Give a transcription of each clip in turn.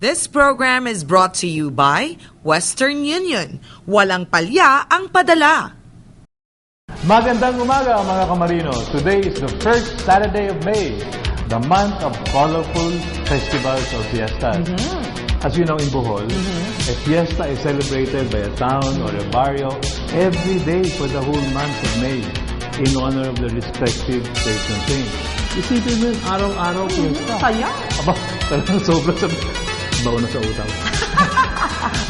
This program is brought to you by Western Union. Walang palya ang padala. Magandang umaga mga kamarino. Today is the first Saturday of May, the month of colorful festivals or fiestas. As you know in Bohol, a fiesta is celebrated by a town or a barrio every day for the whole month of May in honor of the respective states and saints. Isipin mo yung araw-araw fiesta. Saya. Aba, talagang sobra sa baon na sa utang.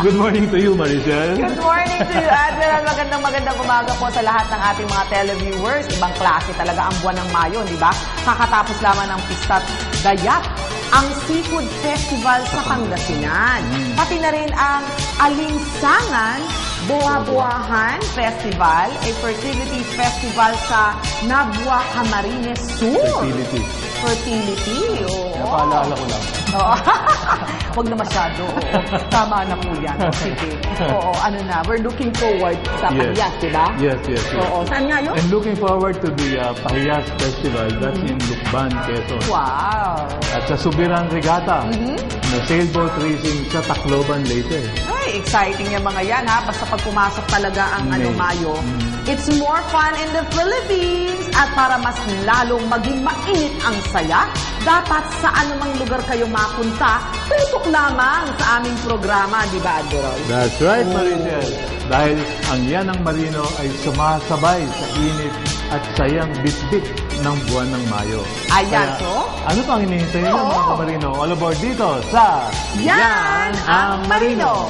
Good morning to you, Maricel. Good morning to you, Admiral. Magandang umaga po sa lahat ng ating mga televiewers. Ibang klase talaga ang buwan ng Mayo, di ba? Kakatapos lamang ng Pista't Gayat, ang Seafood Festival sa Pangasinan. Pati na rin ang Alinsangan Buwa-Buwahan Festival, a fertility festival sa Nabua, Camarines Sur. Fertility, oo. Napaalala ko lang. Oo. Huwag na masyado. Oo. Tama na po yan. Sige. Oo, ano na. We're looking forward sa Pahiyas, di ba? Yes. Oo. Saan nga yun? And looking forward to the Pahiyas Festival. That's in Lukban, Quezon. Wow. At sa Subiran Regatta, na sailboat racing sa Tacloban later. Ay, exciting yung mga yan, ha? Basta pag pumasok talaga ang Mayo. It's more fun in the Philippines. At para mas lalong maging mainit ang saya, dapat sa anumang lugar kayo mapunta, tutok lamang sa aming programa, di ba, Admiral? That's right, Maricel. Dahil ang Yan ang Marino ay sumasabay sa init at sayang bit-bit ng buwan ng Mayo. Ayan, Kaya, so? ano pang hinihintay nyo mga kamarino? All aboard dito sa Yan ang Marino!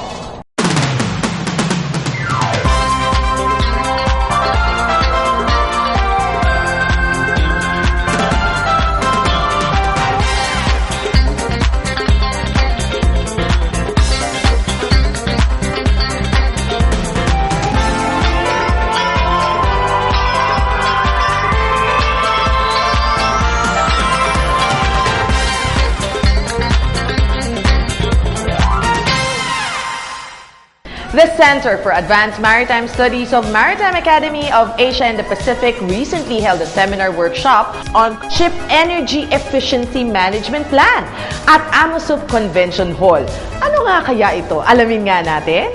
The Center for Advanced Maritime Studies of Maritime Academy of Asia and the Pacific recently held a seminar workshop on Ship Energy Efficiency Management Plan at Amosup Convention Hall. Ano nga kaya ito? Alamin nga natin.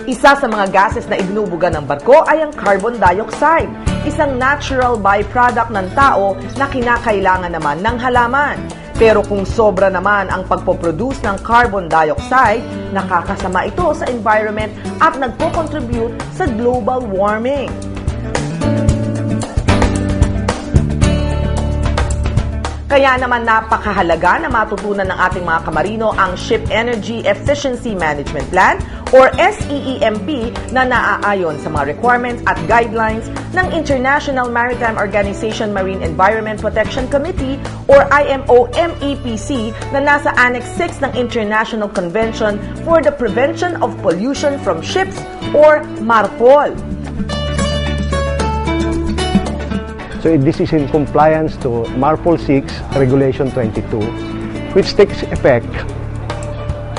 Isa sa mga gases na ibinubuga ng barko ay ang carbon dioxide, isang natural byproduct ng tao na kinakailangan naman ng halaman. Pero kung sobra naman ang pagpoproduce ng carbon dioxide, nakakasama ito sa environment at nagpo-contribute sa global warming. Kaya naman napakahalaga na matutunan ng ating mga kamarino ang Ship Energy Efficiency Management Plan or SEEMP na naaayon sa mga requirements at guidelines ng International Maritime Organization Marine Environment Protection Committee or IMO MEPC na nasa Annex 6 ng International Convention for the Prevention of Pollution from Ships or MARPOL. So this is in compliance to MARPOL 6 Regulation 22, which takes effect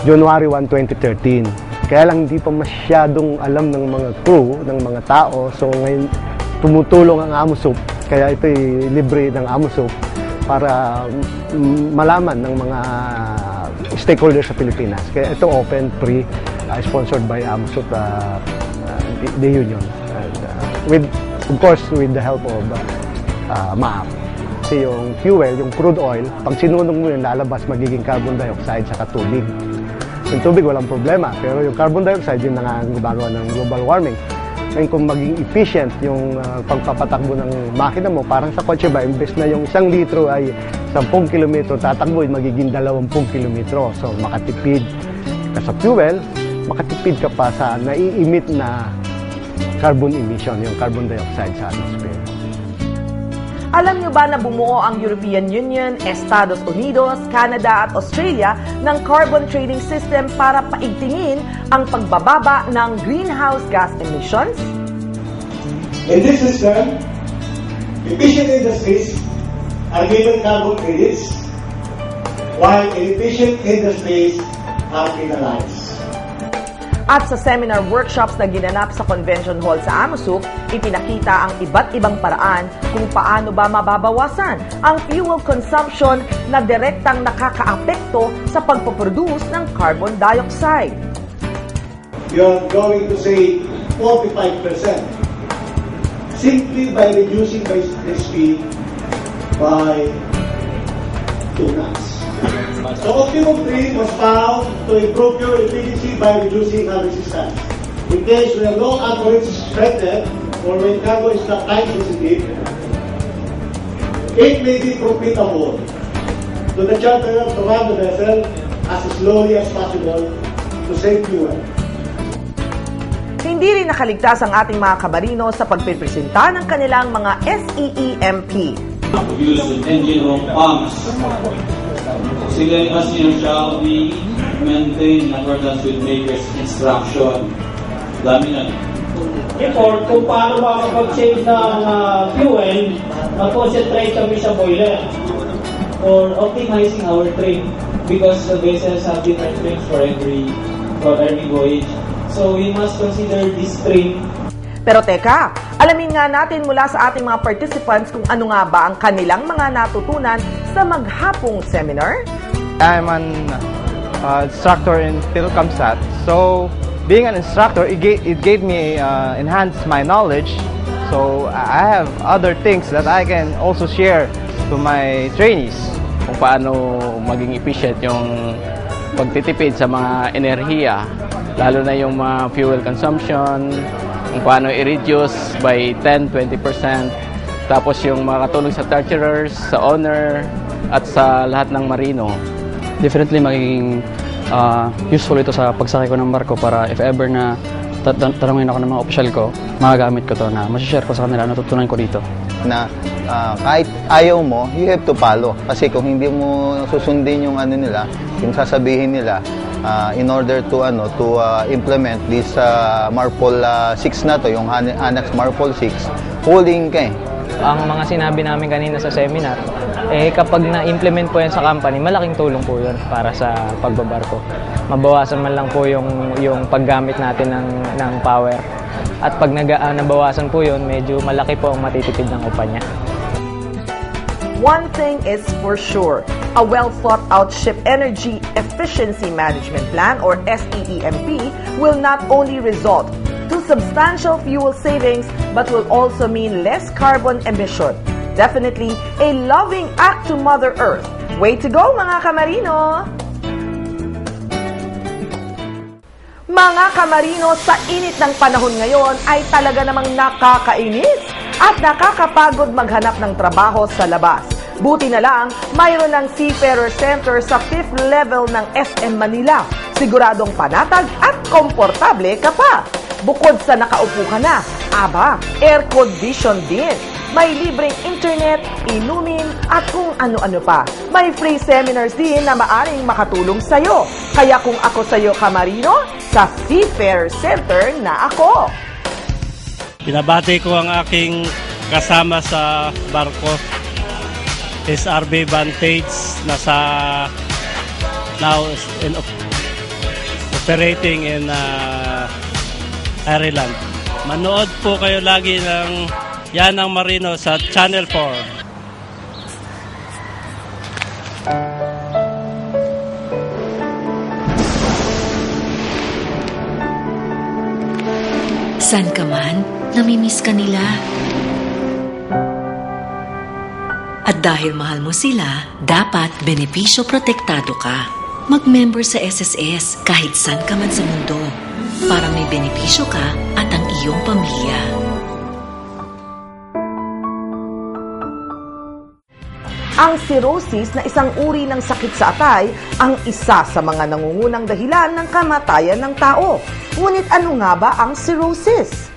January 1, 2013. Kaya lang hindi pa masyadong alam ng mga crew, ng mga tao. So ngayon tumutulong ang Amosup, kaya ito'y libre ng Amosup para malaman ng mga stakeholders sa Pilipinas. Kaya ito open, free, sponsored by Amosup, the union. And, with, of course, with the help of MAP. Kasi yung fuel, yung crude oil, pag sinunog mo yun, lalabas magiging carbon dioxide sa tubig. Yung tubig, walang problema. Pero yung carbon dioxide, yun na nga ang gumagawa ng global warming. Ngayon, kung maging efficient yung pagpapatakbo ng makina mo, parang sa kotse ba, imbes na yung 1 litro ay 10 kilometro, tatakbo, magiging 20 kilometro. So, makatipid ka sa fuel, makatipid ka pa sa nai-emit na carbon emission, yung carbon dioxide sa atmosphere. Alam niyo ba na bumuo ang European Union, Estados Unidos, Canada at Australia ng carbon trading system para paigtingin ang pagbababa ng greenhouse gas emissions? In this system, efficient industries are given carbon credits, while inefficient industries are penalized. At sa seminar workshops na ginanap sa Convention Hall sa Amosuc, ipinakita ang iba't ibang paraan kung paano ba mababawasan ang fuel consumption na direktang nakakaapekto sa pagpoproduce ng carbon dioxide. You're going to save 45% simply by reducing the speed by 2 knots. So Optimum 3 was found to improve fuel efficiency by reducing car resistance. In case where no alcohol is threatened or when cargo is not time sensitive, it may be profitable to the charterer to run the vessel as slowly as possible to save fuel. Hindi rin nakaligtas ang ating mga kamarino sa pagpipresenta ng kanilang mga SEEMP. Use with engine room pumps. Auxiliary passenger shall be maintained in accordance with maker's instruction. Dami na. Therefore, kung paano makakapag-save ng fuel, mag-concentrate kami sa boiler. Or optimizing our trim because the vessels have different trims for every voyage. So we must consider this trim. Pero teka, alamin nga natin mula sa ating mga participants kung ano nga ba ang kanilang mga natutunan sa maghapong seminar. I'm an instructor in PhilCamSat. So being an instructor, it gave me enhanced my knowledge. So I have other things that I can also share to my trainees. Kung paano maging efficient yung pagtitipid sa mga enerhiya, lalo na yung mga fuel consumption, kung paano i-reduce by 10-20%, tapos yung makatulong sa treasurers, sa owner, at sa lahat ng marino. Definitely magiging useful ito sa pagsakay ko ng barko para if ever na tanungin ako ng mga opisyal ko, magagamit ko to na masishare ko sa kanila, natutunan ko dito. Na kahit ayaw mo, you have to follow. Kasi kung hindi mo susundin yung ano nila, yung sasabihin nila, in order to implement this MARPOL 6 na to, yung Annex MARPOL 6, huling ka eh. Ang mga sinabi namin kanina sa seminar, kapag na-implement po yan sa company, malaking tulong po yun para sa pagbabarko. Mabawasan man lang po yung paggamit natin ng power. At pag nabawasan po yun, medyo malaki po ang matitipid ng upa niya. One thing is for sure, a well-thought-out ship energy efficiency management plan or SEEMP will not only result to substantial fuel savings but will also mean less carbon emission. Definitely a loving act to Mother Earth. Way to go mga kamarino! Mga kamarino, sa init ng panahon ngayon ay talaga namang nakakainis at nakakapagod maghanap ng trabaho sa labas. Buti na lang, mayroon ng Seafarer Center sa 5th level ng SM Manila. Siguradong panatag at komportable ka pa. Bukod sa nakaupo ka na, air condition din. May libreng internet, inumin, at kung ano-ano pa. May free seminars din na maaring makatulong sa'yo. Kaya kung ako sa'yo, kamarino, sa Seafarer Center na ako. Binabati ko ang aking kasama sa barko, SRB Vantage, now operating in Ireland. Manood po kayo lagi ng Yan ang Marino sa Channel 4. San ka man, namimiss ka nila. At dahil mahal mo sila, dapat benepisyo protektado ka. Mag-member sa SSS kahit san ka man sa mundo para may benepisyo ka at ang iyong pamilya. Ang cirrhosis na isang uri ng sakit sa atay ang isa sa mga nangungunang dahilan ng kamatayan ng tao. Ngunit ano nga ba ang cirrhosis?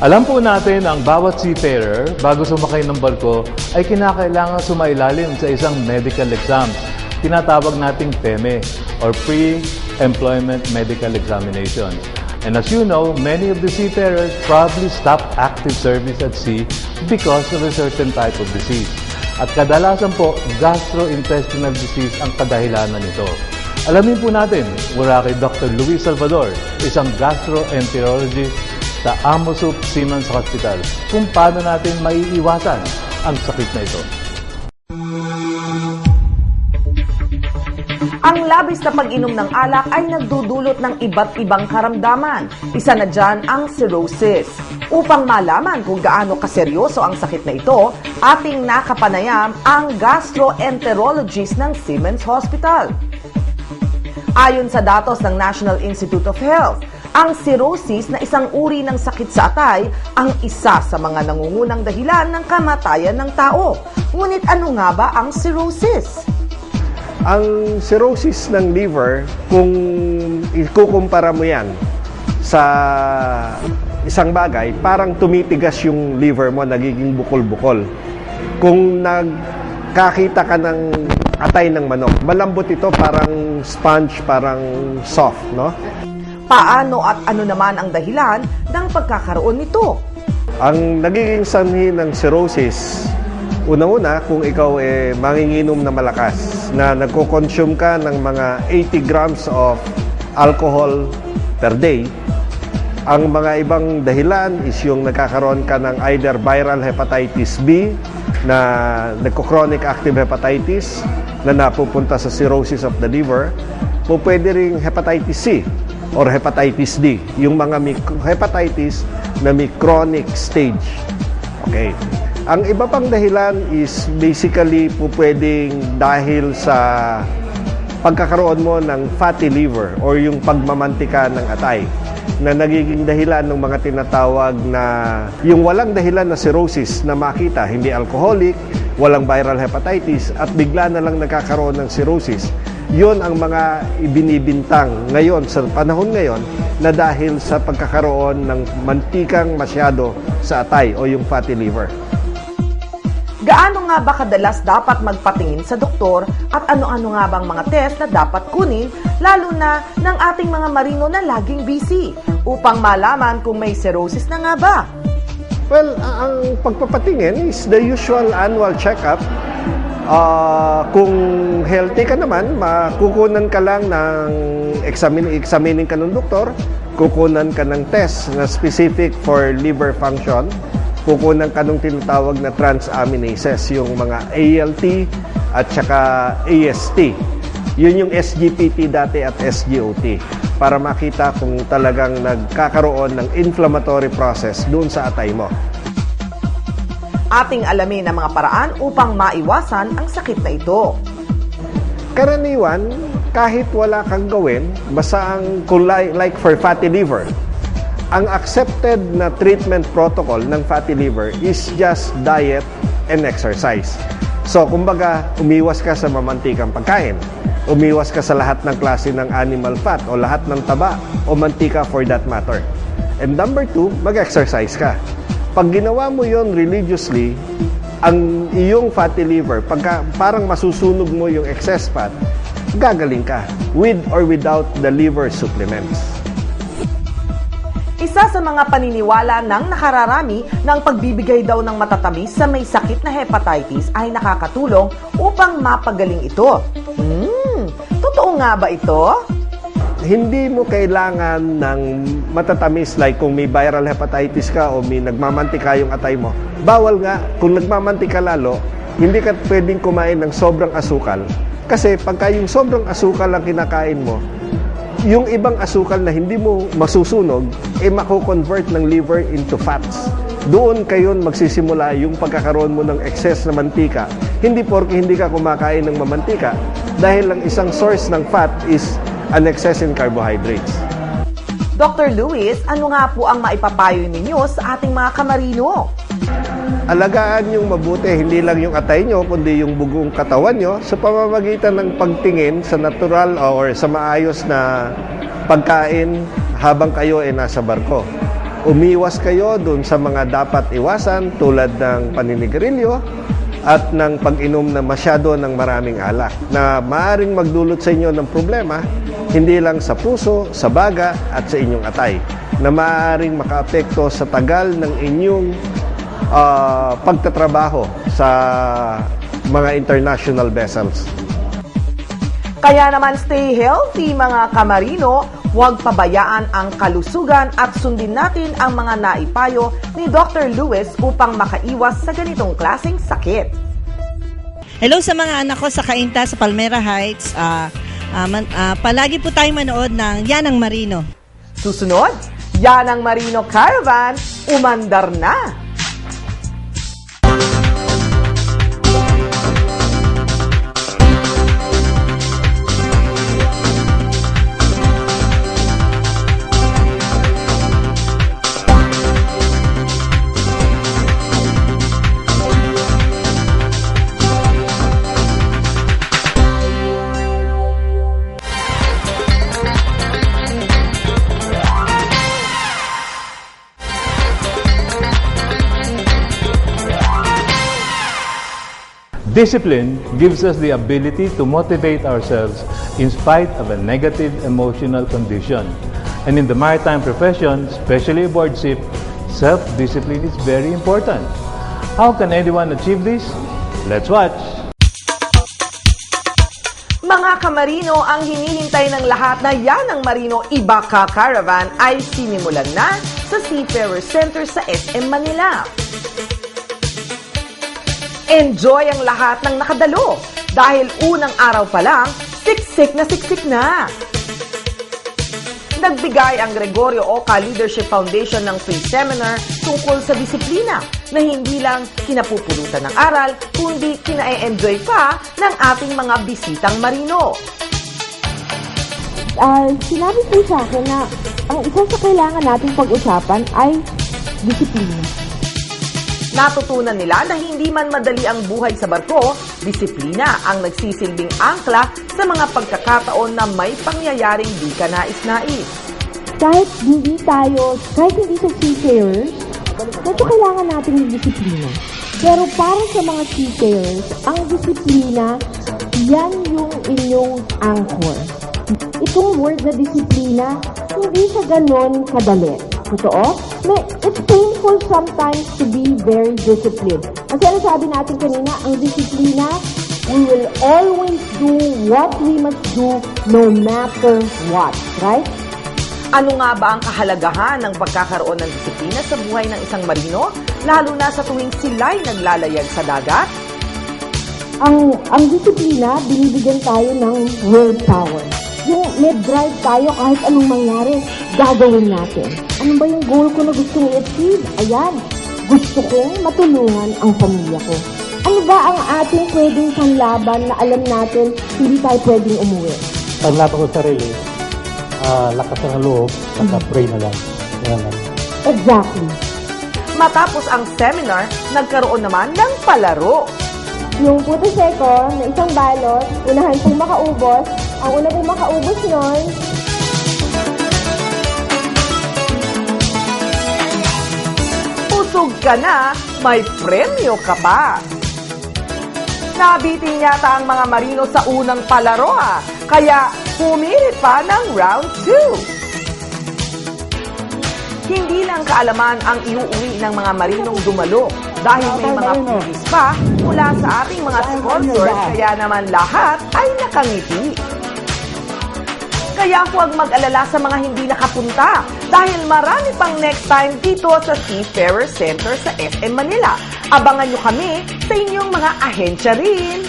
Alam po natin ang bawat seafarer bago sumakay ng barko ay kinakailangan sumailalim sa isang medical exam. Tinatawag nating PEME or Pre-Employment Medical Examination. And as you know, many of the seafarers probably stop active service at sea because of a certain type of disease. At kadalasan po, gastrointestinal disease ang kadahilanan nito. Alamin po natin mula kay Dr. Luis Salvador, isang gastroenterologist sa Amosup Seamen's Hospital, kung paano natin maiiwasan ang sakit na ito. Ang labis na pag-inom ng alak ay nagdudulot ng iba't ibang karamdaman. Isa na dyan ang cirrhosis. Upang malaman kung gaano kaseryoso ang sakit na ito, ating nakapanayam ang gastroenterologist ng Seamen's Hospital. Ayon sa datos ng National Institute of Health, ang cirrhosis na isang uri ng sakit sa atay ang isa sa mga nangungunang dahilan ng kamatayan ng tao. Ngunit ano nga ba ang cirrhosis? Ang cirrhosis ng liver, kung ikukumpara mo yan sa isang bagay, parang tumitigas yung liver mo, nagiging bukol-bukol. Kung nagkakita ka ng atay ng manok, malambot ito, parang sponge, parang soft, no? Paano at ano naman ang dahilan ng pagkakaroon nito? Ang nagiging sanhi ng cirrhosis, una-una, kung ikaw manginginom na malakas, na nagko-consume ka ng mga 80 grams of alcohol per day, ang mga ibang dahilan is yung nagkakaroon ka ng either viral hepatitis B, na nagko-chronic active hepatitis, na napupunta sa cirrhosis of the liver, o pwede ring hepatitis C or hepatitis D, yung mga hepatitis na may chronic stage. Okay. Ang iba pang dahilan is basically po pwedeng dahil sa pagkakaroon mo ng fatty liver or yung pagmamantika ng atay na nagiging dahilan ng mga tinatawag na yung walang dahilan na cirrhosis na makita, hindi alcoholic, walang viral hepatitis at bigla na lang nagkakaroon ng cirrhosis. Yun ang mga ibinibintang ngayon, sa panahon ngayon, na dahil sa pagkakaroon ng mantikang masyado sa atay o yung fatty liver. Gaano nga ba kadalas dapat magpatingin sa doktor at ano-ano nga bang mga test na dapat kunin, lalo na ng ating mga marino na laging busy, upang malaman kung may cirrhosis na nga ba? Well, ang pagpapatingin is the usual annual checkup. Kung healthy ka naman, makukunan ka lang ng examining ka ng doktor, kukunan ka ng test na specific for liver function, kukunan ka ng tinatawag na transaminases, yung mga ALT at saka AST. Yun yung SGPT dati at SGOT, para makita kung talagang nagkakaroon ng inflammatory process doon sa atay mo. Ating alamin ang mga paraan upang maiwasan ang sakit na ito. Karaniwan, kahit wala kang gawin, basta ang like for fatty liver, ang accepted na treatment protocol ng fatty liver is just diet and exercise. So, kumbaga, umiwas ka sa mamantikang pagkain. Umiwas ka sa lahat ng klase ng animal fat o lahat ng taba o mantika for that matter. And number 2, mag-exercise ka. Pag ginawa mo yon religiously, ang iyong fatty liver, pagka parang masusunog mo yung excess fat, gagaling ka with or without the liver supplements. Isa sa mga paniniwala ng nakararami ng pagbibigay daw ng matatamis sa may sakit na hepatitis ay nakakatulong upang mapagaling ito. Totoo nga ba ito? Hindi mo kailangan ng matatamis like kung may viral hepatitis ka o may nagmamantika yung atay mo. Bawal nga, kung nagmamantika lalo, hindi ka pwedeng kumain ng sobrang asukal. Kasi pagka yung sobrang asukal ang kinakain mo, yung ibang asukal na hindi mo masusunog, mako-convert ng liver into fats. Doon kayo magsisimula yung pagkakaroon mo ng excess na mantika. Hindi porke hindi ka kumakain ng mamantika, dahil ang isang source ng fat is an excess in carbohydrates. Dr. Luis, ano nga po ang maipapayo ninyo sa ating mga kamarino? Alagaan yung mabuti, hindi lang yung atay nyo, kundi yung buong katawan nyo sa pamamagitan ng pagtingin sa natural or sa maayos na pagkain habang kayo ay nasa barko. umiwas kayo dun sa mga dapat iwasan tulad ng paninigarilyo at ng pag-inom na masyado ng maraming alak na maaaring magdulot sa inyo ng problema hindi lang sa puso, sa baga at sa inyong atay na maaaring makaapekto sa tagal ng inyong pagtatrabaho sa mga international vessels. Kaya naman stay healthy mga kamarino, huwag pabayaan ang kalusugan at sundin natin ang mga naipayo ni Dr. Lewis upang makaiwas sa ganitong klaseng sakit. Hello sa mga anak ko sa Cainta sa Palmera Heights. Palagi po tayong manood ng Yanang Marino. Susunod, Yanang Marino Caravan, umandar na! Discipline gives us the ability to motivate ourselves in spite of a negative emotional condition. And in the maritime profession, especially aboard ship, self-discipline is very important. How can anyone achieve this? Let's watch! Mga kamarino, ang hinihintay ng lahat na Yanang Marino Ibaka Caravan ay sinimulan na sa Seafarer Center sa SM Manila. Enjoy ang lahat ng nakadalo dahil unang araw pa lang, siksik na. Nagbigay ang Gregorio Oca Leadership Foundation ng free seminar tungkol sa disiplina na hindi lang kinapupulutan ng aral, kundi kina-enjoy pa ng ating mga bisitang marino. Sinabi po sa akin na ang isa sa kailangan nating pag-usapan ay disiplina. Natutunan nila na hindi man madali ang buhay sa barko, disiplina ang nagsisilbing angkla sa mga pagkakataon na may pangyayaring di ka nais-nais. Kahit hindi sa seafarers, medyo kailangan natin ng disiplina. Pero para sa mga seafarers, ang disiplina, yan yung inyong anchor. Itong word na disiplina, hindi siya ganon kadali. Totoo? It's painful sometimes to be very disciplined. Kasi ano sabi natin kanina, ang disiplina, we will always do what we must do no matter what. Right? Ano nga ba ang kahalagahan ng pagkakaroon ng disiplina sa buhay ng isang marino, lalo na sa tuwing sila'y naglalayag sa dagat? Ang disiplina, binibigyan tayo ng willpower. Yung may drive tayo kahit anong mangyari, gagawin natin. Ano ba yung goal ko na gusto kong i-achieve? Ayan, gusto kong matulungan ang pamilya ko. Ano ba ang ating pwedeng panlaban na alam natin hindi tayo pwedeng umuwi? Paglaban ko sarili, lakas ng loob, saka pray na lang. Exactly. Matapos ang seminar, nagkaroon naman ng palaro. Yung puto seko na isang balot, unahan pong makaubos. Ang una pong makaubos nun, busog ka na, may premyo ka pa. Nabitin yata ang mga marino sa unang palaro kaya pumilit pa ng round 2. Hindi lang kaalaman ang iuuwi ng mga marinong dumalo dahil may mga pigis pa mula sa ating mga sponsors kaya naman lahat ay nakangiti. Kaya huwag mag-alala sa mga hindi nakapunta dahil marami pang next time dito sa Seafarer Center sa SM Manila. Abangan nyo kami sa inyong mga ahensya rin.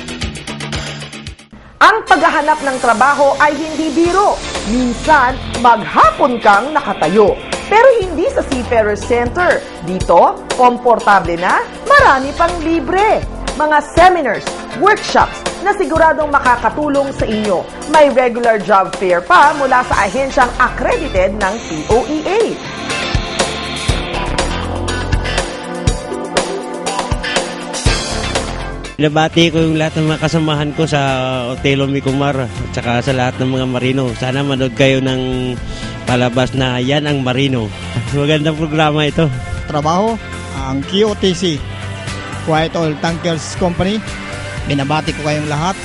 Ang paghahanap ng trabaho ay hindi biro. Minsan, maghapon kang nakatayo. Pero hindi sa Seafarer Center. Dito, komportable na, marami pang libre. Mga seminars, workshops na siguradong makakatulong sa inyo. May regular job fair pa mula sa ahensyang accredited ng POEA. Nabati ko yung lahat ng mga kasamahan ko sa Otelo Micomar at saka sa lahat ng mga marino. Sana manood kayo ng palabas na Yan ang Marino. Magandang programa ito. Trabaho, ang QOTC, Quiet Oil Tankers Company. Binabati ko kayong lahat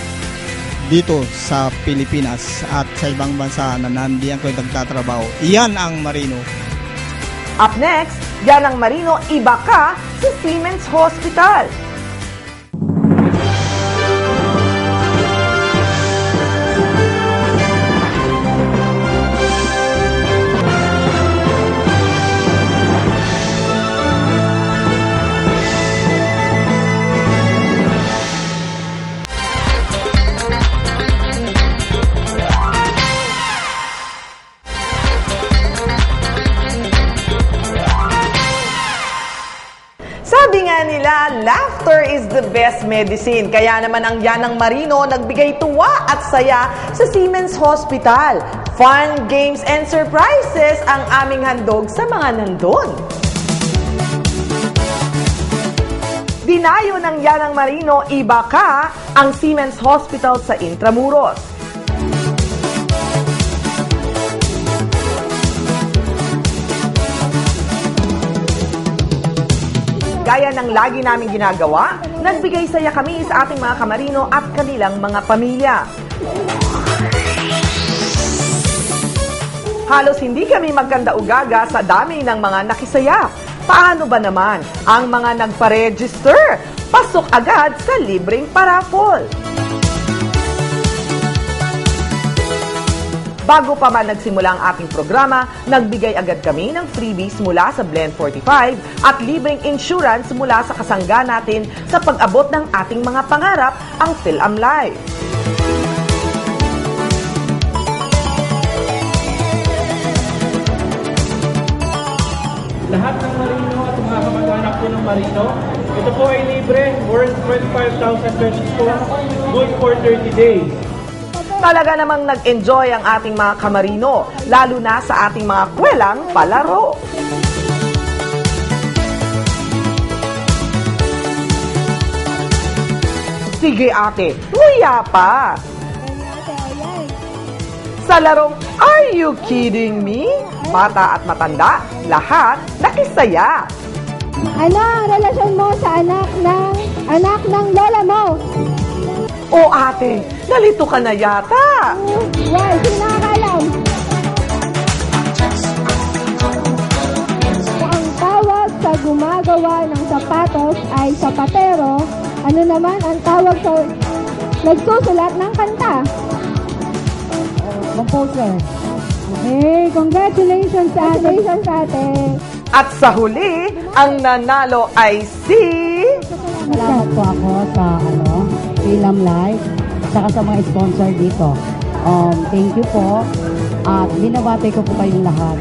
dito sa Pilipinas at sa ibang bansa na nandiyan ko nagtatrabaho. Yan ang Marino. Up next, Yan ang Marino, iba ka sa Siemens Hospital. Sabi nga nila, laughter is the best medicine. Kaya naman ang Yan ang Marino nagbigay tuwa at saya sa Siemens Hospital. Fun, games, and surprises ang aming handog sa mga nandun. Dinayo ng Yan ang Marino, iba ka ang Siemens Hospital sa Intramuros. Gaya ng lagi namin ginagawa, nagbigay saya kami sa ating mga kamarino at kanilang mga pamilya. Halos hindi kami magkanda-ugaga sa dami ng mga nakisaya. Paano ba naman ang mga nagpa-register? Pasok agad sa libreng paraffol. Bago pa man nagsimula ang ating programa, nagbigay agad kami ng freebies mula sa Blend 45 at libreng insurance mula sa kasangga natin sa pag-abot ng ating mga pangarap, ang PhilAmLife. Lahat ng Marino at mga kamag-anak po ng Marino, ito po ay libre, worth 25,000 pesos po, good for 30 days. Talaga namang nag-enjoy ang ating mga kamarino, lalo na sa ating mga kwelang palaro. Sige ate, nguya pa! Sa larong Are You Kidding Me? Bata at matanda, lahat nakisaya. Ano ang relasyon mo sa anak ng lola mo? O ate, nalito ka na yata. Well, hindi nakakalam. Ang tawag sa gumagawa ng sapatos ay sapatero. Ano naman ang tawag sa nagsusulat ng kanta? Composer. Okay, congratulations ate. At sa huli, ang nanalo ay si... Salamat po ako sa PhilAmLife, saka sa mga sponsor dito. Thank you po. At binabati ko po kayong lahat.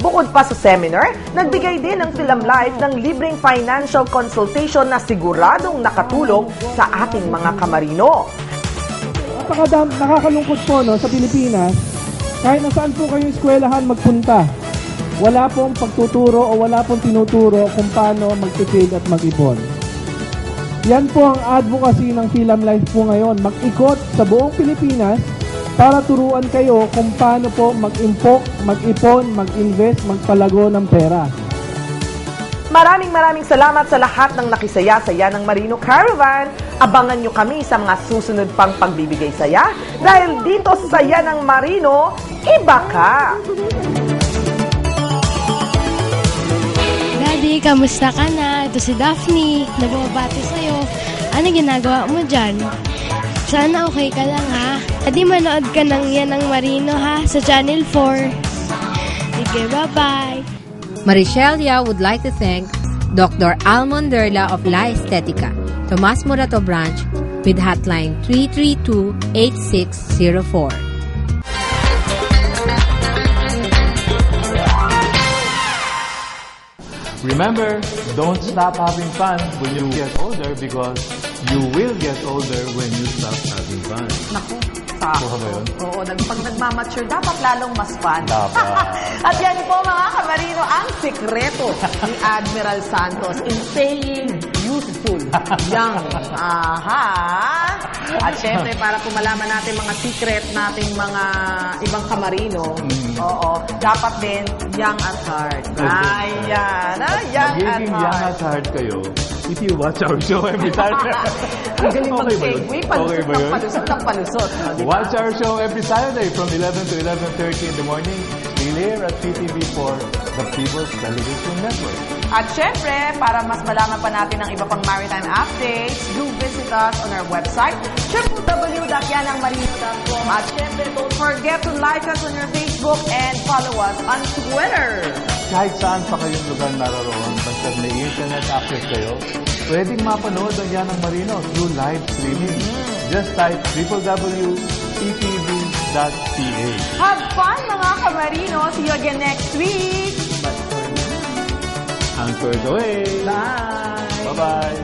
Bukod pa sa seminar, nagbigay din ng PhilAmLife ng libreng financial consultation na siguradong nakatulong sa ating mga kamarino. Nakakalungkot po sa Pilipinas, kahit nasaan po kayong eskwelahan magpunta, wala pong pagtuturo o wala pong tinuturo kung paano magtipid at mag-ipon. Yan po ang advocacy ng PhilAmLife po ngayon, mag-ikot sa buong Pilipinas para turuan kayo kung paano po mag-impok, mag-ipon, mag-invest, magpalago ng pera. Maraming salamat sa lahat ng nakisaya sa Yan ang Marino Caravan. Abangan nyo kami sa mga susunod pang pagbibigay saya dahil dito sa Yan ang Marino, iba ka! Daddy, kamusta ka na? Ito si Daphne. Nababati sa'yo. Ano ginagawa mo dyan? Sana okay ka lang ha. Daddy, manood ka ng Yan ang Marino ha sa Channel 4. Sige, bye-bye. Marichelia would like to thank Dr. Almond Derla of La Estetica, Tomas Morato Branch, with hotline 332-8604. Remember, don't stop having fun when you get older because you will get older when you stop having fun. Naku, Buka ba yun? Oo, pag nagmamature, dapat lalong mas fun. Dapat. At yan po mga kamarino, ang sikreto ni Admiral Santos in staying youthful, young. Aha! At syempre, para po malaman natin mga secret nating mga ibang kamarino, dapat din young at heart. Ayan, young at Magiging heart. young at heart kayo if you watch our show every Saturday. Ang galing Okay ba yun? mag-segue. Okay ba yun? Palusot. Watch our show every Saturday from 11 to 11:30 in the morning. Still here at PTV4, the People's Television Network. At syempre, para mas malaman pa natin ang iba pang maritime updates, do visit us on our website, www.yanangmarino.com. At syempre, don't forget to like us on your Facebook and follow us on Twitter. Kahit saan pa kayong lugar naroroon, basta may internet access kayo, pwedeng mapanood ang Yanang Marino through live streaming. Just type www.ttv.ph. Have fun, mga kamarino. See you again next week. Anchors away. Bye. Bye-bye.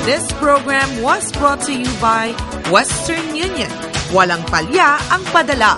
This program was brought to you by Western Union. Walang palya ang padala.